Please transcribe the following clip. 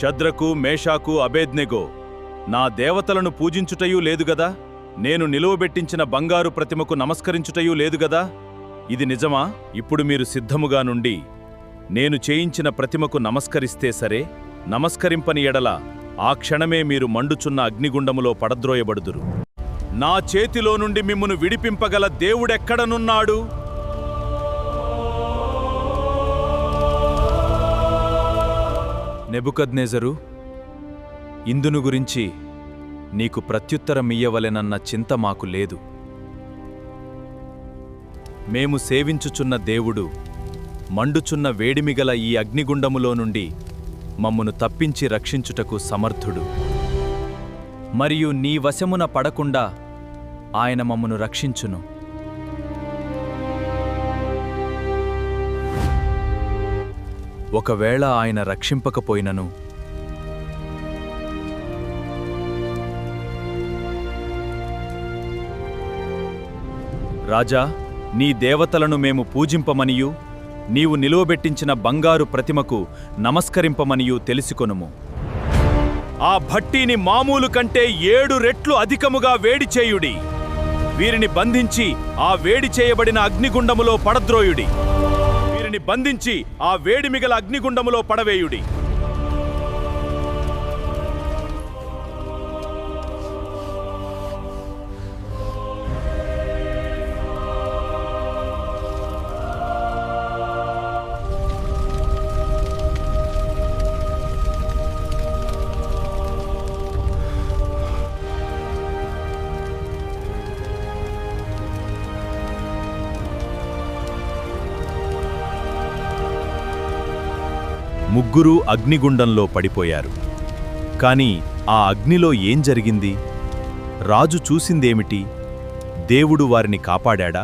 షద్రకు మేషాకు అబేద్నెగో నా దేవతలను పూజించుటయూ లేదుగదా, నేను నిలువబెట్టించిన బంగారు ప్రతిమకు నమస్కరించుటయూ లేదుగదా? ఇది నిజమా? ఇప్పుడు మీరు సిద్ధముగా నుండి నేను చేయించిన ప్రతిమకు నమస్కరిస్తే సరే, నమస్కరింపని ఎడల ఆ క్షణమే మీరు మండుచున్న అగ్నిగుండములో పడద్రోయబడుదురు. నా చేతిలో నుండి మిమ్మును విడిపింపగల దేవుడెక్కడనున్నాడు? నెబుకద్నెజరు, ఇందును గురించి నీకు ప్రత్యుత్తరమియ్యవలెనన్న చింత మాకు లేదు. మేము సేవించుచున్న దేవుడు మండుచున్న వేడిమిగల ఈ అగ్నిగుండములో నుండి మమ్మును తప్పించి రక్షించుటకు సమర్థుడు. మరియు నీ వశమున పడకుండా ఆయన మమ్మును రక్షించును. ఒకవేళ ఆయన రక్షింపకపోయినను రాజా, నీ దేవతలను మేము పూజింపమనియూ నీవు నిలువబెట్టించిన బంగారు ప్రతిమకు నమస్కరింపమనియూ తెలిసికొనుము. ఆ భట్టీని మామూలు కంటే 7 రెట్లు అధికముగా వేడి చేయుడి. వీరిని బంధించి ఆ వేడి చేయబడిన అగ్నిగుండములో పడద్రోయుడి. వీరిని బంధించి ఆ వేడిమిగల అగ్నిగుండములో పడవేయుడి. ముగ్గురూ అగ్నిగుండంలో పడిపోయారు. కాని ఆ అగ్నిలో ఏం జరిగింది? రాజు చూసిందేమిటి? దేవుడు వారిని కాపాడాడా?